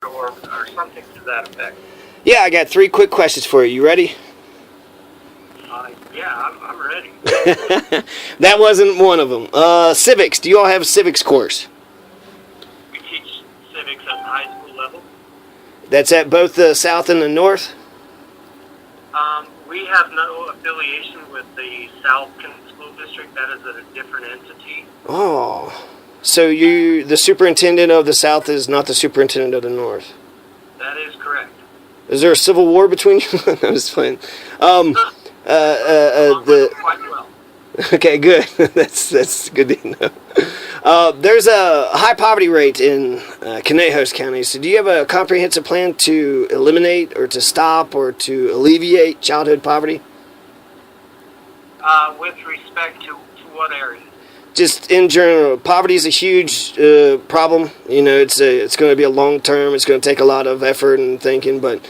or something to that effect. Yeah, I got 3 quick questions for you. You ready? Yeah, I'm ready. That wasn't one of them. Civics. Do you all have a civics course? We teach civics at the high school level. That's at both the South and the North? We have no affiliation with the South School District. That is a different entity. Oh. So the superintendent of the South is not the superintendent of the North? That is correct. Is there a civil war between you? I'm just playing. Quite well. Okay, good. That's good to know. There's a high poverty rate in Conejos County. So do you have a comprehensive plan to eliminate or to stop or to alleviate childhood poverty? With respect to what area? Just in general, poverty is a huge problem. You know, it's going to be a long term. It's going to take a lot of effort and thinking. But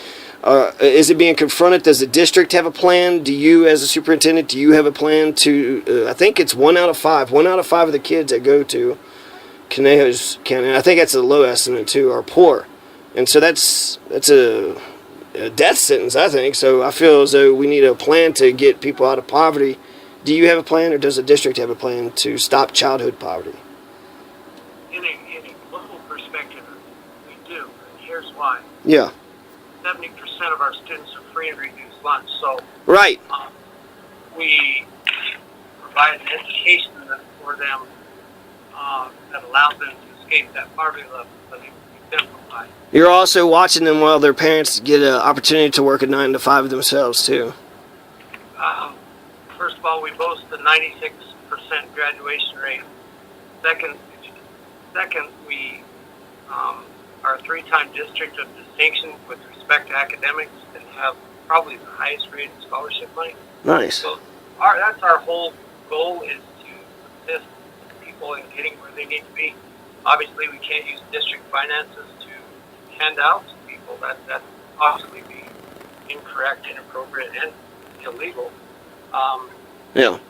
is it being confronted? Does the district have a plan? Do you, as a superintendent, do you have a plan to? I think it's 1 out of 5. 1 out of 5 of the kids that go to Conejos County, and I think that's a low estimate too, are poor, and so that's a death sentence, I think. So I feel as though we need a plan to get people out of poverty. Do you have a plan, or does the district have a plan to stop childhood poverty? In a global perspective, we do. And here's why. Yeah. 70% of our students are free and reduced lunch. So Right. We provide an education for them that allows them to escape that poverty level, but it exemplifies. You're also watching them while their parents get an opportunity to work a 9 to 5 themselves too. First of all, we boast a 96% graduation rate. Second, we are a 3-time district of distinction with respect to academics and have probably the highest rated scholarship money. Nice. So that's our whole goal, is to assist people in getting where they need to be. Obviously, we can't use district finances to hand out to people. That possibly be incorrect, inappropriate, and illegal. Yeah.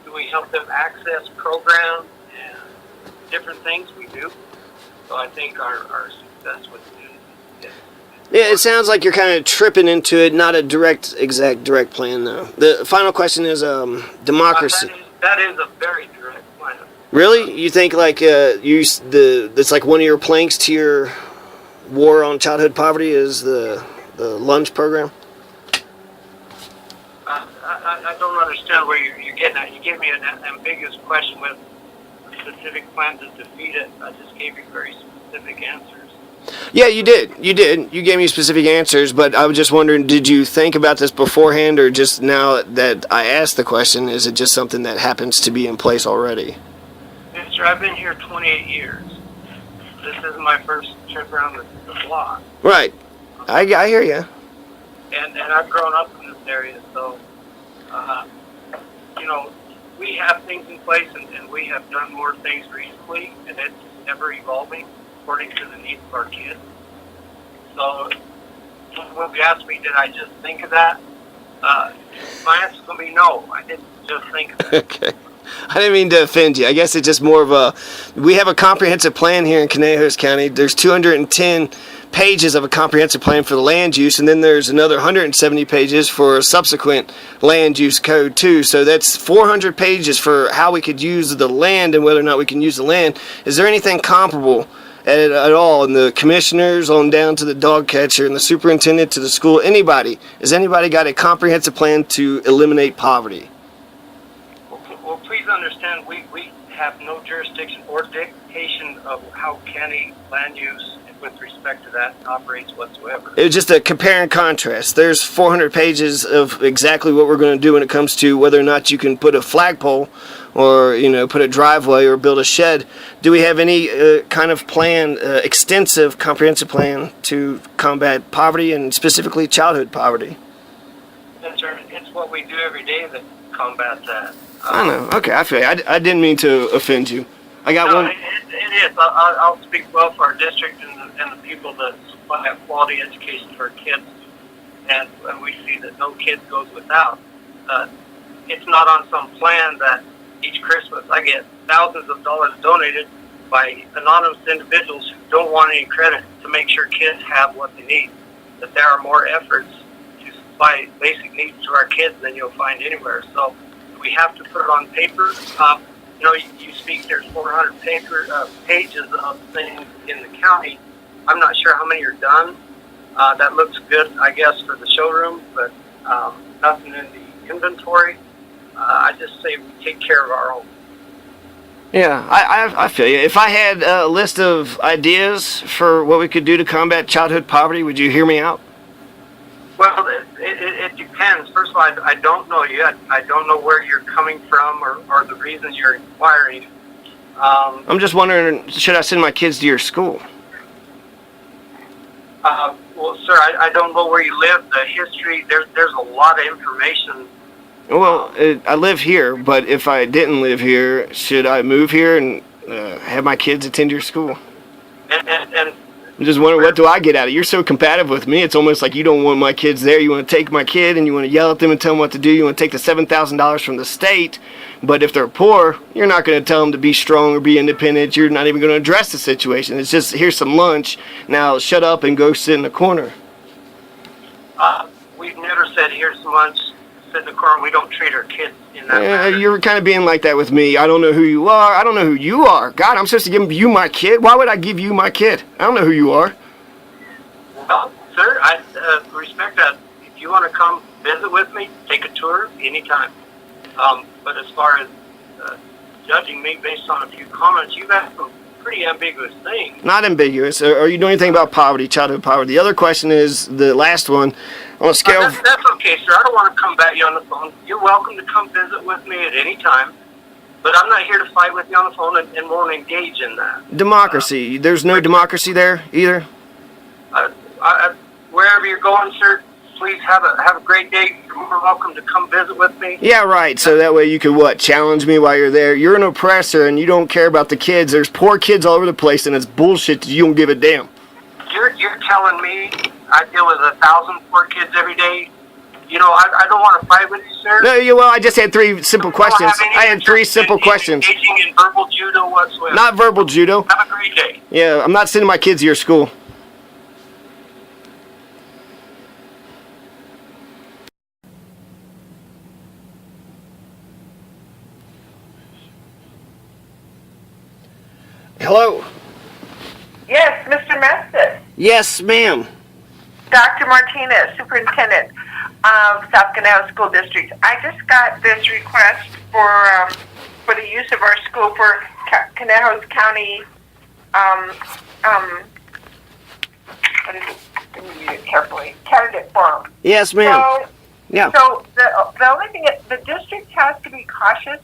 Do we help them access programs and different things? We do. So I think our success with students is Yeah, it sounds like you're kind of tripping into it, not a exact plan though. The final question is democracy. That is a very direct plan. Really? You think like it's like one of your planks to your war on childhood poverty is the lunch program? I don't understand where you're getting at. You gave me an ambiguous question with a specific plan to defeat it. I just gave you very specific answers. Yeah, you did. You gave me specific answers, but I was just wondering, did you think about this beforehand, or just now that I asked the question, is it just something that happens to be in place already? Yes, sir. I've been here 28 years. This isn't my first trip around the block. Right. I hear you. And I've grown up in this area, so, we have things in place, and we have done more things recently, and it's ever evolving according to the needs of our kids. So when you ask me, did I just think of that? My answer is going to be no. I didn't just think of that. Okay. I didn't mean to offend you. I guess it's just more of we have a comprehensive plan here in Conejos County. There's 210 pages of a comprehensive plan for the land use, and then there's another 170 pages for a subsequent land use code too. So that's 400 pages for how we could use the land and whether or not we can use the land. Is there anything comparable at all, and the commissioners on down to the dog catcher and the superintendent to the school, has anybody got a comprehensive plan to eliminate poverty? Well, please understand, we have no jurisdiction or dictation of how county land use with respect to that operates whatsoever. It's just a compare and contrast. There's 400 pages of exactly what we're going to do when it comes to whether or not you can put a flagpole or, put a driveway or build a shed. Do we have any kind of plan, extensive, comprehensive plan to combat poverty and specifically childhood poverty? Yes, sir. It's what we do every day that combats that. I know. Okay, I feel you. I didn't mean to offend you. I got one. It is. I'll speak well for our district and the people that supply a quality education for kids, and we see that no kid goes without. It's not on some plan that each Christmas I get thousands of dollars donated by anonymous individuals who don't want any credit to make sure kids have what they need. That there are more efforts to supply basic needs to our kids than you'll find anywhere. So we have to put it on paper. You speak, there's 400 pages of things in the county. I'm not sure how many are done. That looks good, I guess, for the showroom, but nothing in the inventory. I just say we take care of our own. Yeah, I feel you. If I had a list of ideas for what we could do to combat childhood poverty, would you hear me out? Well, it depends. First of all, I don't know yet. I don't know where you're coming from or the reason you're inquiring. I'm just wondering, should I send my kids to your school? Well, sir, I don't know where you live. The history, there's a lot of information. Well, I live here, but if I didn't live here, should I move here and have my kids attend your school? And I'm just wondering, what do I get out of it? You're so compatible with me, it's almost like you don't want my kids there. You want to take my kid and you want to yell at them and tell them what to do. You want to take the $7,000 from the state, but if they're poor, you're not going to tell them to be strong or be independent. You're not even going to address the situation. It's just, here's some lunch. Now shut up and go sit in the corner. We've never said, here's some lunch, sit in the corner. We don't treat our kids in that manner. You're kind of being like that with me. I don't know who you are. I don't know who you are. God, I'm supposed to give you my kid? Why would I give you my kid? I don't know who you are. Well, sir, I respect that. If you want to come visit with me, take a tour anytime. But as far as judging me based on a few comments, you've asked some pretty ambiguous things. Not ambiguous. Are you doing anything about poverty, childhood poverty? The other question is, the last one, on a scale of... That's okay, sir. I don't want to come back you on the phone. You're welcome to come visit with me at any time. But I'm not here to fight with you on the phone and won't engage in that. Democracy. There's no democracy there either? Wherever you're going, sir, please have a great day. You're more welcome to come visit with me. Yeah, right. So that way you could, challenge me while you're there. You're an oppressor and you don't care about the kids. There's poor kids all over the place and it's bullshit that you don't give a damn. You're telling me I deal with 1,000 poor kids every day? I don't want to fight with you, sir. No, I just had three simple questions. I had three simple questions. Engaging in verbal judo whatsoever. Not verbal judo. Have a great day. Yeah, I'm not sending my kids to your school. Hello? Yes, Mr. Mestis. Yes, ma'am. Dr. Martinez, Superintendent of South Canal School District. I just got this request for the use of our school for Conejos County, what is it? Let me read it carefully. Candidate forum. Yes, ma'am. So the only thing is the district has to be cautious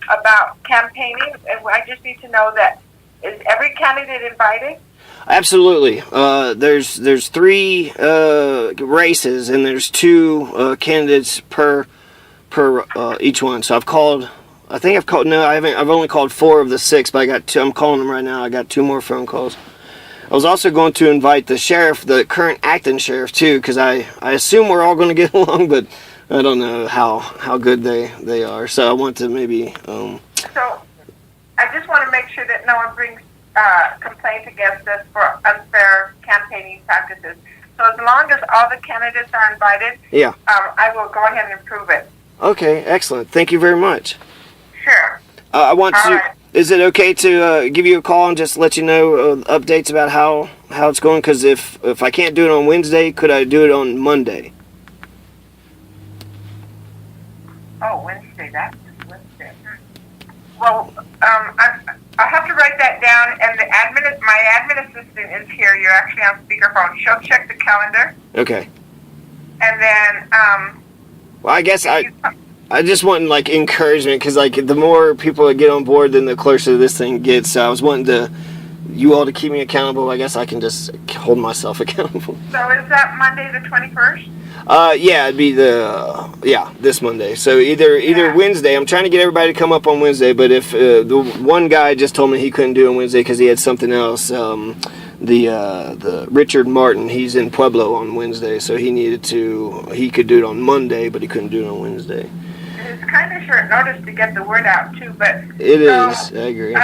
about campaigning, and I just need to know that is every candidate invited? Absolutely. There's three races, and there's two candidates per each one. So I've called. No, I haven't. I've only called 4 of the 6, but I got 2. I'm calling them right now. I got 2 more phone calls. I was also going to invite the sheriff, the current acting sheriff, too, because I assume we're all going to get along, but I don't know how good they are. So I want to maybe. So I just want to make sure that no one brings complaints against us for unfair campaigning practices. So as long as all the candidates are invited, yeah, I will go ahead and approve it. Okay, excellent. Thank you very much. Sure. I want to. Right. Is it okay to give you a call and just let you know updates about how it's going? Because if I can't do it on Wednesday, could I do it on Monday? Oh, Wednesday. That's Wednesday. Well, I'll have to write that down. And my admin assistant is here. You're actually on speakerphone. She'll check the calendar. Okay. And then. Well, I guess I just want encouragement, because the more people that get on board, then the closer this thing gets. So I was wanting you all to keep me accountable. I guess I can just hold myself accountable. So is that Monday the 21st? Yeah, it'd be this Monday. So either Wednesday. I'm trying to get everybody to come up on Wednesday, but if the one guy just told me he couldn't do it on Wednesday because he had something else. The Richard Martin, he's in Pueblo on Wednesday, so he could do it on Monday, but he couldn't do it on Wednesday. It's kind of short notice to get the word out too, but it is. I agree.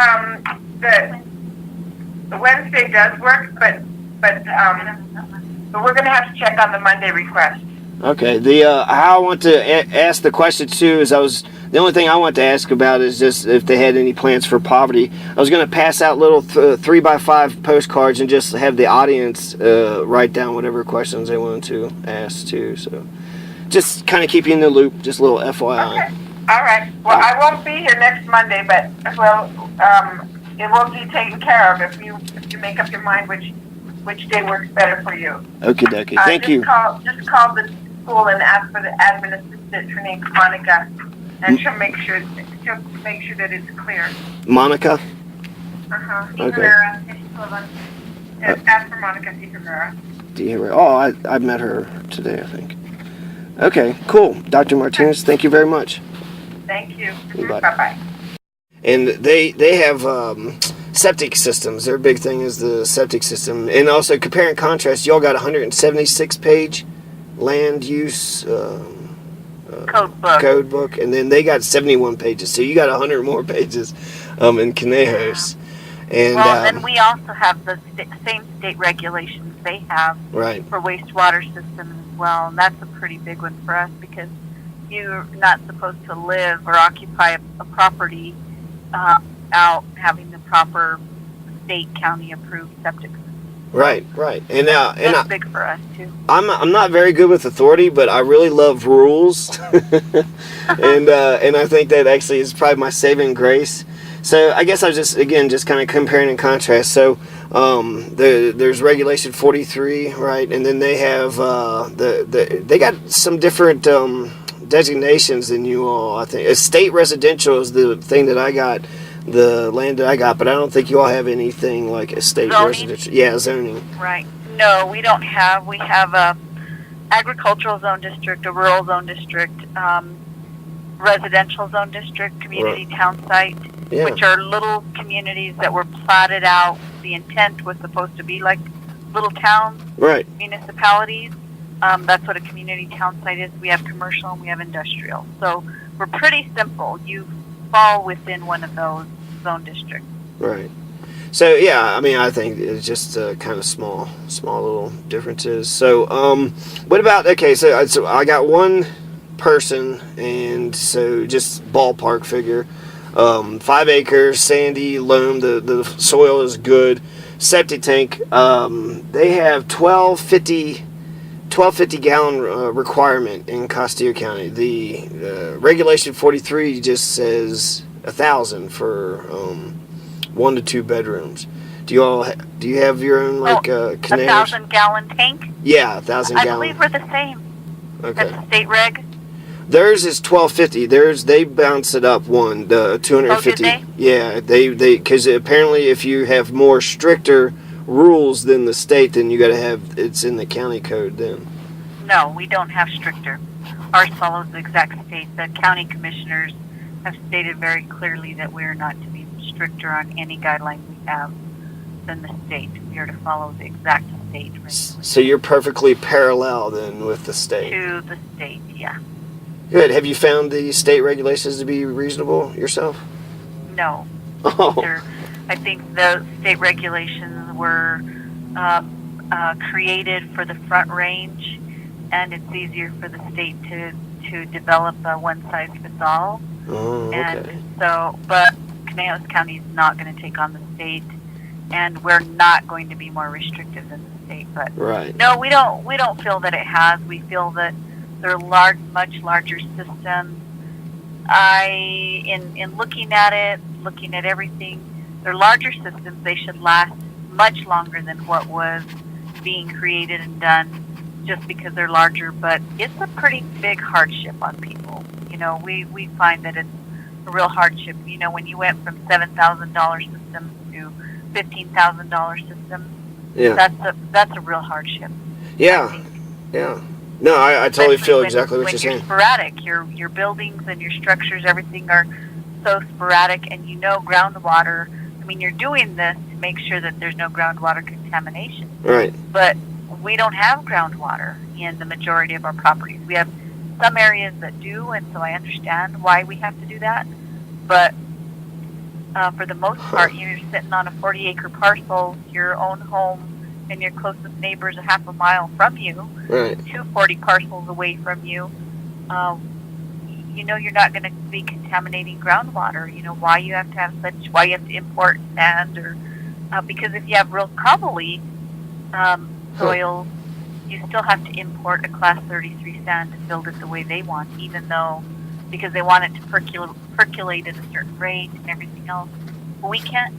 the Wednesday does work, but we're going to have to check on the Monday request. Okay. How I want to ask the question too is the only thing I want to ask about is just if they had any plans for poverty. I was going to pass out little 3x5 postcards and just have the audience write down whatever questions they wanted to ask too. So just kind of keep you in the loop. Just a little FYI. Okay. All right. Well, I won't be here next Monday, but it will be taken care of if you make up your mind which day works better for you. Okay, dokie. Thank you. Just call the school and ask for the admin assistant. Her name's Monica, and she'll make sure that it's clear. Monica? Okay. Ask for Monica DiHerrera. Oh, I met her today, I think. Okay, cool. Dr. Martinez, thank you very much. Thank you. Bye. Bye-bye. And they have septic systems. Their big thing is the septic system. And also, compare and contrast, y'all got a 176-page land use code book, and then they got 71 pages. So you got 100 more pages in Conejos. And then we also have the same state regulations they have right. for wastewater systems as well. And that's a pretty big one for us because you're not supposed to live or occupy a property out having the proper state, county approved septic system. Right. And that's big for us too. I'm not very good with authority, but I really love rules, and I think that actually is probably my saving grace. So I guess I was just kind of comparing and contrast. So there's Regulation 43, right, and then they have they got some different designations than you all. I think estate residential is the thing that I got. The land that I got, but I don't think you all have anything like estate residential. Yeah, zoning. Right. No, we don't have. We have a agricultural zone district, a rural zone district, residential zone district, community town site, which are little communities that were platted out. The intent was supposed to be like little towns, municipalities. That's what a community town site is. We have commercial and we have industrial. So we're pretty simple. You fall within one of those zone districts. Right. So yeah, I mean, I think it's just kind of small little differences. So what about so I got one person, and so just ballpark figure, 5 acres, sandy loam, the soil is good, septic tank. They have 1250 gallon requirement in Castillo County. The Regulation 43 just says 1,000 for 1 to 2 bedrooms. Do you have your own containers? 1,000 gallon tank? Yeah, 1,000 gallon. I believe we're the same. Okay. That's the state reg. Theirs is 1250. They bounce it up the 250. Oh, did they? Yeah, they because apparently if you have more stricter rules than the state, then you got to have it's in the county code then. No, we don't have stricter. Ours follows the exact state. The county commissioners have stated very clearly that we are not to be stricter on any guideline we have than the state. We are to follow the exact state regulations. So you're perfectly parallel then with the state. To the state, yeah. Good. Have you found the state regulations to be reasonable yourself? No. Oh. I think the state regulations were created for the Front Range, and it's easier for the state to develop a one-size-fits-all. Oh, okay. And so, but Conejos County is not going to take on the state, and we're not going to be more restrictive than the state. But no, we don't feel that it has. We feel that they're much larger systems. In looking at everything, they're larger systems. They should last much longer than what was being created and done just because they're larger. But it's a pretty big hardship on people. We find that it's a real hardship. When you went from $7,000 systems to $15,000 systems, that's a real hardship. Yeah. No, I totally feel exactly what you're saying. When you're sporadic, your buildings and your structures, everything are so sporadic, and groundwater. I mean, you're doing this to make sure that there's no groundwater contamination. Right. But we don't have groundwater in the majority of our properties. We have some areas that do, and so I understand why we have to do that. But For the most part, you're sitting on a 40-acre parcel, your own home, and your closest neighbor is a half a mile from you, Right. 240 parcels away from you. You know you're not going to be contaminating groundwater. You know why you have to have why you have to import sand, or because if you have real crumbly soil, you still have to import a Class 33 sand to build it the way they want, even though, because they want it to percolate at a certain rate and everything else. But we can't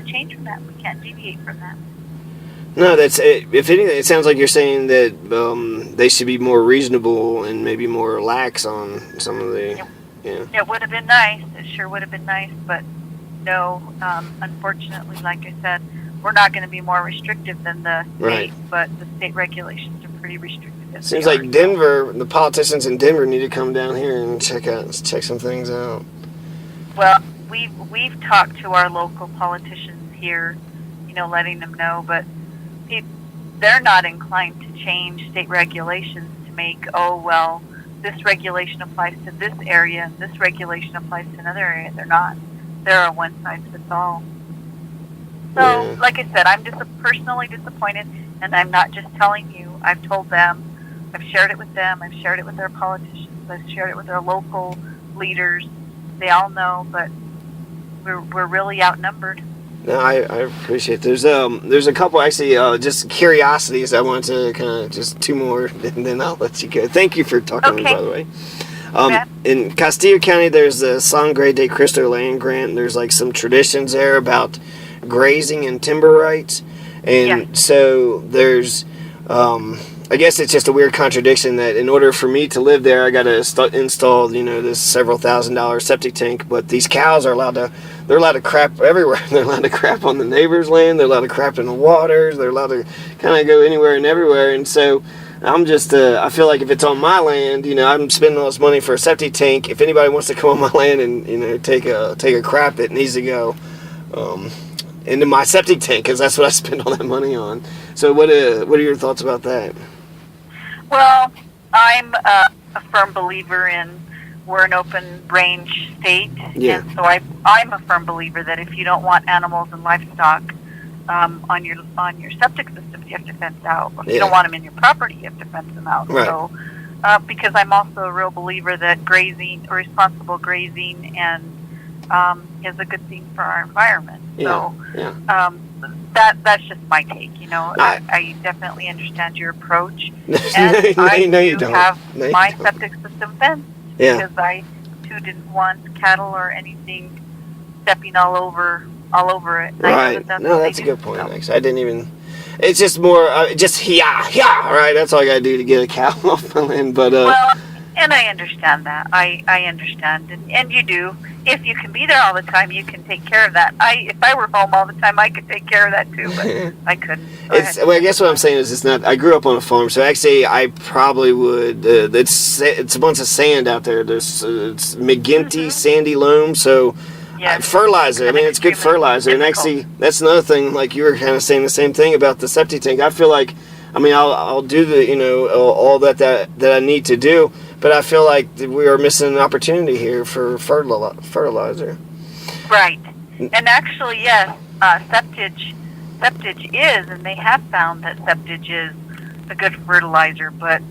change from that. We can't deviate from that. No, that's if anything. It sounds like you're saying that they should be more reasonable and maybe more lax on some of the. Yeah. It would have been nice. It sure would have been nice, but no. Unfortunately, like I said, we're not going to be more restrictive than the Right. state, but the state regulations are pretty restrictive. as Seems they like are. Denver, the politicians in Denver need to come down here and check some things out. Well, we've talked to our local politicians here, letting them know, but they're not inclined to change state regulations to make, this regulation applies to this area and this regulation applies to another area. They're not. They're a one size fits all. So, Yeah. like I said, I'm just personally disappointed, and I'm not just telling you. I've told them. I've shared it with them. I've shared it with our politicians. I've shared it with our local leaders. They all know, but we're really outnumbered. No, I appreciate it. There's a couple actually just curiosities I want to kind of just two more and then I'll let you go. Thank you for talking to me, Okay. by the way. Yeah. In Castillo County, there's the Sangre de Cristo land grant. There's like some traditions there about grazing and timber rights, and Yeah. so there's I guess it's just a weird contradiction that in order for me to live there, I got to install, this several $1,000 septic tank. But these cows are allowed to crap everywhere. They're allowed to crap on the neighbor's land. They're allowed to crap in the waters. They're allowed to kind of go anywhere and everywhere. And so I'm just, I feel like if it's on my land, I'm spending all this money for a septic tank. If anybody wants to come on my land and, take a crap, it needs to go into my septic tank because that's what I spend all that money on. So what are your thoughts about that? Well, I'm a firm believer in we're an open range state, Yeah. and so I'm a firm believer that if you don't want animals and livestock on your septic systems, you have to fence out. If you Yeah. don't want them in your property, you have to fence them out. Right. So, because I'm also a real believer that grazing, responsible grazing, and is a good thing for our environment. Yeah. So, Yeah. that's just my take. I definitely understand your approach. No, And no, I you do don't. have No, you my don't. septic system fenced Yeah. because I too didn't want cattle or anything stepping all over it. And I know Right. that's No, what they that's a do, good point. so. Actually, I didn't even. It's just more, just yeah. Right. That's all I gotta do to get a cow off my land. But Well, and I understand that. I understand, and you do. If you can be there all the time, you can take care of that. If I were home all the time, I could take care of that too, but I couldn't. Go ahead. I guess what I'm saying is it's not. I grew up on a farm, so actually I probably would. It's a bunch of sand out there. There's it's McGinty sandy loam, so. Yes. Fertilizer. I mean, it's good Extremely fertilizer, and difficult. actually, that's another thing. Like you were kind of saying the same thing about the septic tank. I feel like, I'll do the all that I need to do, but I feel like we are missing an opportunity here for fertilizer. Right. And actually, yes, septage is, and they have found that septage is a good fertilizer, but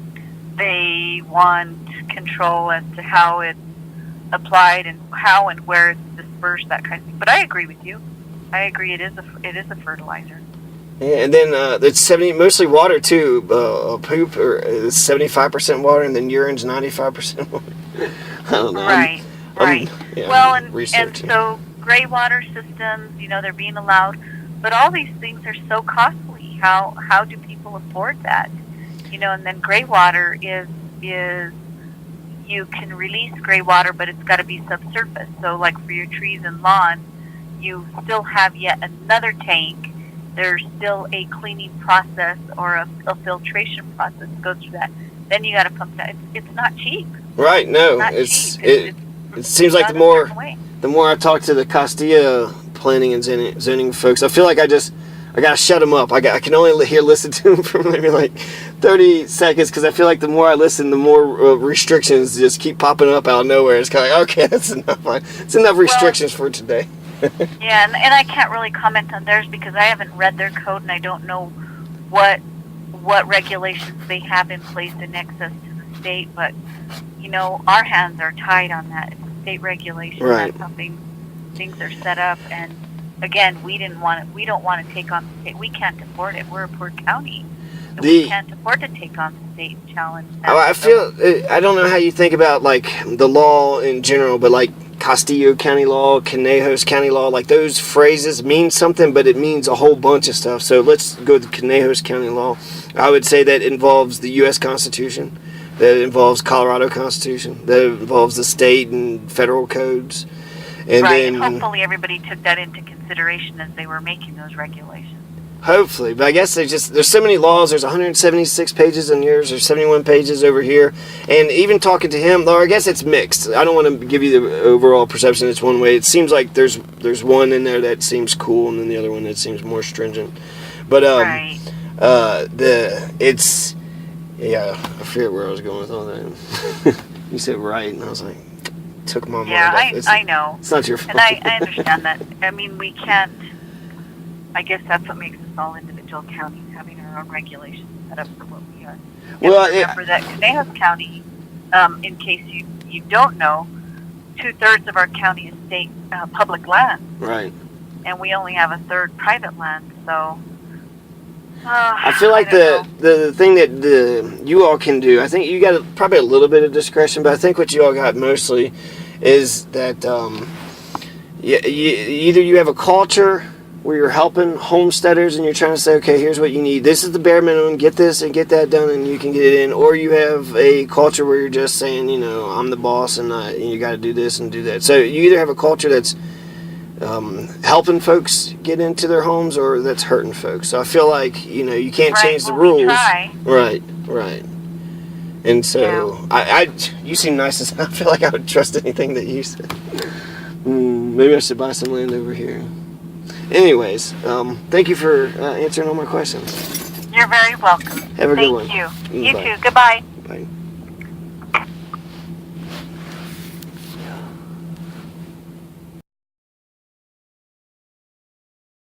they want control as to how it's applied and how and where it's dispersed, that kind of thing. But I agree with you. I agree it is a fertilizer. Yeah, and then it's mostly water too. Poop is 75% water, and then urine's 95% water. I don't know. Right. Right. Yeah, Well, I'm and researching. so gray water systems, they're being allowed, but all these things are so costly. How do people afford that? And then gray water is you can release gray water, but it's got to be subsurface. So, like for your trees and lawn, you still have yet another tank. There's still a cleaning process or a filtration process that goes through that. Then you got to pump that. It's not cheap. Right? No, Not it's cheap. it seems like done the a more. certain way. The more I talk to the Castilla planning and zoning folks, I feel like I gotta shut them up. I can only listen to them for maybe like 30 seconds because I feel like the more I listen, the more restrictions just keep popping up out of nowhere. It's kind of like, okay, that's enough. It's enough restrictions for today. Yeah, and I can't really comment on theirs because I haven't read their code and I don't know what regulations they have in place in excess to the state. But you know, our hands are tied on that. It's a state regulation. Right. That's how things are set up. And again, we don't want to take on the state. We can't afford it. We're a poor county. And we can't afford to take on the state challenge. I feel, I don't know how you think about like the law in general, but like Castillo County law, Conejos County law, like those phrases mean something, but it means a whole bunch of stuff. So let's go to Conejos County law. I would say that involves the U.S. Constitution, that involves Colorado Constitution, that involves the state and federal codes. And right, then, and hopefully everybody took that into consideration as they were making those regulations. hopefully, but I guess there's so many laws. There's 176 pages in yours. There's 71 pages over here. And even talking to him, though, I guess it's mixed. I don't want to give you the overall perception it's one way. It seems like there's one in there that seems cool, and then the other one that seems more stringent. But Right. I forget where I was going with all that. You said right, and I was like, took my mind off. I know. It's not your fault. And I understand that. I mean, we can't. I guess that's what makes us all individual counties, having our own regulations set up for what we are. Well, remember that Conejos County, in case you don't know, 2/3 of our county is state public land, Right. and we only have 1/3 private land. So I feel like don't know. the thing that you all can do, I think you got probably a little bit of discretion, but I think what you all got mostly is that either you have a culture where you're helping homesteaders and you're trying to say, okay, here's what you need. This is the bare minimum. Get this and get that done, and you can get it in. Or you have a culture where you're just saying, you know, I'm the boss and you got to do this and do that. So you either have a culture that's helping folks get into their homes, or that's hurting folks. So I feel like, you know, you can't change the rules. We try. Right. And so you seem nice as I feel like I would trust anything that you said. Maybe I should buy some land over here. Anyways, thank you for answering all my questions. You're very welcome. Have a good one. Thank you. You Bye. too. Goodbye. Bye.